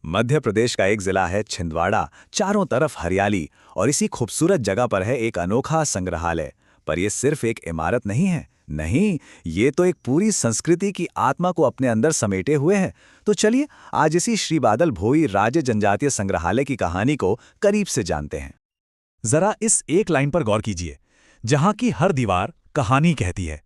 मध्य प्रदेश का एक जिला है छिंदवाड़ा। चारों तरफ हरियाली और इसी खूबसूरत जगह पर है एक अनोखा संग्रहालय। पर यह सिर्फ एक इमारत नहीं है, नहीं, ये तो एक पूरी संस्कृति की आत्मा को अपने अंदर समेटे हुए है। तो चलिए आज इसी श्री बादल भोई राज्य जनजातीय संग्रहालय की कहानी को करीब से जानते हैं। जरा इस एक लाइन पर गौर कीजिए, जहां की हर दीवार कहानी कहती है।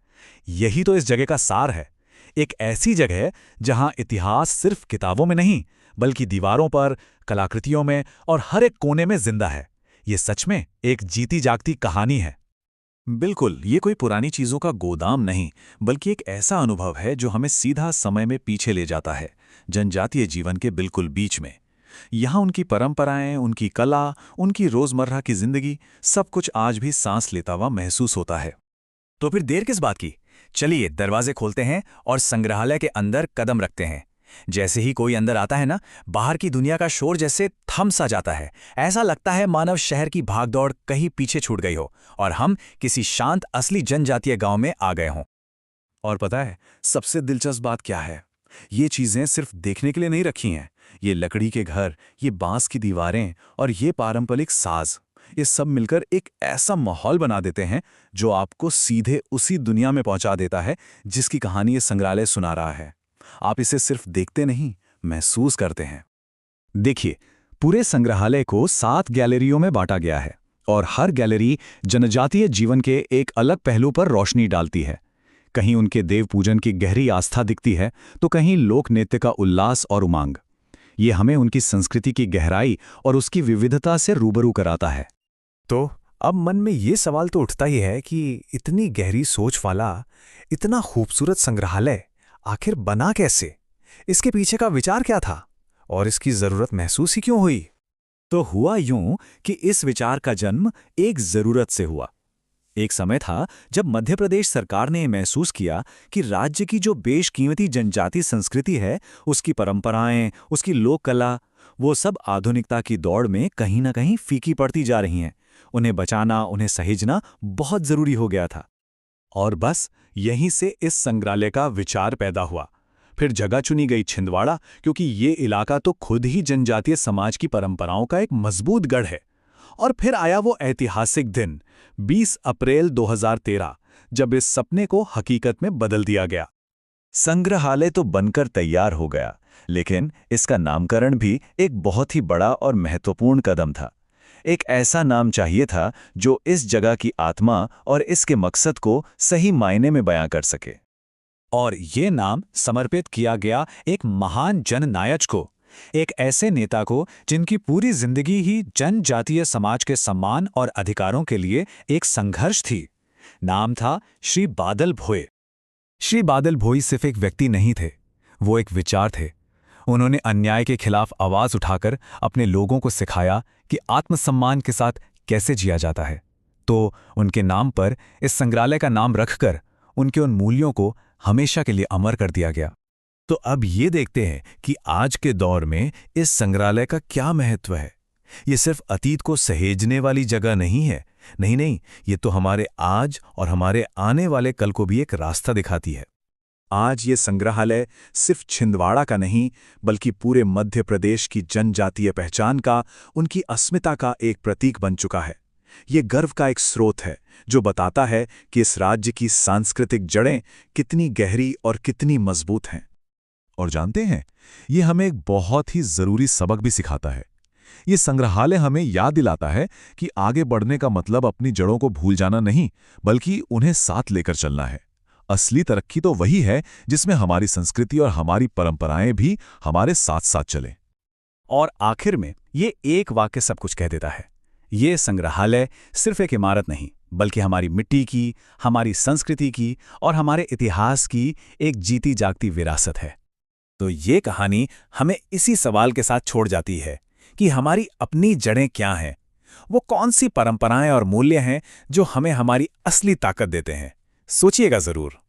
यही तो इस जगह का सार है। एक ऐसी जगह जहां इतिहास सिर्फ किताबों में नहीं, बल्कि दीवारों पर, कलाकृतियों में और हर एक कोने में जिंदा है। ये सच में एक जीती जागती कहानी है। बिल्कुल, ये कोई पुरानी चीजों का गोदाम नहीं, बल्कि एक ऐसा अनुभव है जो हमें सीधा समय में पीछे ले जाता है, जनजातीय जीवन के बिल्कुल बीच में। यहाँ उनकी परंपराएं, उनकी कला, उनकी रोजमर्रा की जिंदगी, सब कुछ आज भी सांस लेता हुआ महसूस होता है। तो फिर देर किस बात की, चलिए दरवाजे खोलते हैं और संग्रहालय के अंदर कदम रखते हैं। जैसे ही कोई अंदर आता है ना, बाहर की दुनिया का शोर जैसे थम सा जाता है। ऐसा लगता है मानव शहर की भागदौड़ कहीं पीछे छूट गई हो और हम किसी शांत असली जनजातीय गांव में आ गए हों। और पता है सबसे दिलचस्प बात क्या है? ये चीजें सिर्फ देखने के लिए नहीं रखी हैं। ये लकड़ी के घर, ये बांस की दीवारें और ये पारंपरिक साज, ये सब मिलकर एक ऐसा माहौल बना देते हैं जो आपको सीधे उसी दुनिया में पहुंचा देता है जिसकी कहानी ये संग्रहालय सुना रहा है। आप इसे सिर्फ देखते नहीं, महसूस करते हैं। देखिए, पूरे संग्रहालय को 7 गैलरियों में बांटा गया है और हर गैलरी जनजातीय जीवन के एक अलग पहलू पर रोशनी डालती है। कहीं उनके देव पूजन की गहरी आस्था दिखती है, तो कहीं लोक नृत्य का उल्लास और उमंग। ये हमें उनकी संस्कृति की गहराई और उसकी विविधता से रूबरू कराता है। तो अब मन में ये सवाल तो उठता ही है कि इतनी गहरी सोच वाला, इतना खूबसूरत संग्रहालय आखिर बना कैसे? इसके पीछे का विचार क्या था और इसकी जरूरत महसूस ही क्यों हुई? तो हुआ यूं कि इस विचार का जन्म एक जरूरत से हुआ। एक समय था जब मध्य प्रदेश सरकार ने महसूस किया कि राज्य की जो बेशकीमती जनजाति संस्कृति है, उसकी परंपराएं, उसकी लोक कला, वो सब आधुनिकता की दौड़ में कहीं ना कहीं फीकी पड़ती जा रही हैं। उन्हें बचाना, उन्हें सहेजना बहुत जरूरी हो गया था। और बस यहीं से इस संग्रहालय का विचार पैदा हुआ। फिर जगह चुनी गई छिंदवाड़ा, क्योंकि ये इलाका तो खुद ही जनजातीय समाज की परंपराओं का एक मजबूत गढ़ है। और फिर आया वो ऐतिहासिक दिन 20 अप्रैल 2013, जब इस सपने को हकीकत में बदल दिया गया। संग्रहालय तो बनकर तैयार हो गया, लेकिन इसका नामकरण भी एक बहुत ही बड़ा और महत्वपूर्ण कदम था। एक ऐसा नाम चाहिए था जो इस जगह की आत्मा और इसके मकसद को सही मायने में बयां कर सके। और ये नाम समर्पित किया गया एक महान जननायक को, एक ऐसे नेता को जिनकी पूरी जिंदगी ही जनजातीय समाज के सम्मान और अधिकारों के लिए एक संघर्ष थी। नाम था श्री बादल भोई। श्री बादल भोई सिर्फ एक व्यक्ति नहीं थे, वो एक विचार थे। उन्होंने अन्याय के खिलाफ आवाज उठाकर अपने लोगों को सिखाया कि आत्मसम्मान के साथ कैसे जिया जाता है। तो उनके नाम पर इस संग्रहालय का नाम रखकर उनके उन मूल्यों को हमेशा के लिए अमर कर दिया गया। तो अब ये देखते हैं कि आज के दौर में इस संग्रहालय का क्या महत्व है। ये सिर्फ अतीत को सहेजने वाली जगह नहीं है, नहीं, ये तो हमारे आज और हमारे आने वाले कल को भी एक रास्ता दिखाती है। आज ये संग्रहालय सिर्फ छिंदवाड़ा का नहीं, बल्कि पूरे मध्य प्रदेश की जनजातीय पहचान का, उनकी अस्मिता का एक प्रतीक बन चुका है। ये गर्व का एक स्रोत है जो बताता है कि इस राज्य की सांस्कृतिक जड़ें कितनी गहरी और कितनी मजबूत हैं। और जानते हैं, ये हमें एक बहुत ही जरूरी सबक भी सिखाता है। ये संग्रहालय हमें याद दिलाता है कि आगे बढ़ने का मतलब अपनी जड़ों को भूल जाना नहीं, बल्कि उन्हें साथ लेकर चलना है। असली तरक्की तो वही है जिसमें हमारी संस्कृति और हमारी परंपराएं भी हमारे साथ साथ चलें। और आखिर में ये एक वाक्य सब कुछ कह देता है। ये संग्रहालय सिर्फ एक इमारत नहीं, बल्कि हमारी मिट्टी की, हमारी संस्कृति की और हमारे इतिहास की एक जीती जागती विरासत है। तो ये कहानी हमें इसी सवाल के साथ छोड़ जाती है कि हमारी अपनी जड़ें क्या हैं, वो कौन सी परंपराएं और मूल्य हैं जो हमें हमारी असली ताकत देते हैं। सोचिएगा जरूर।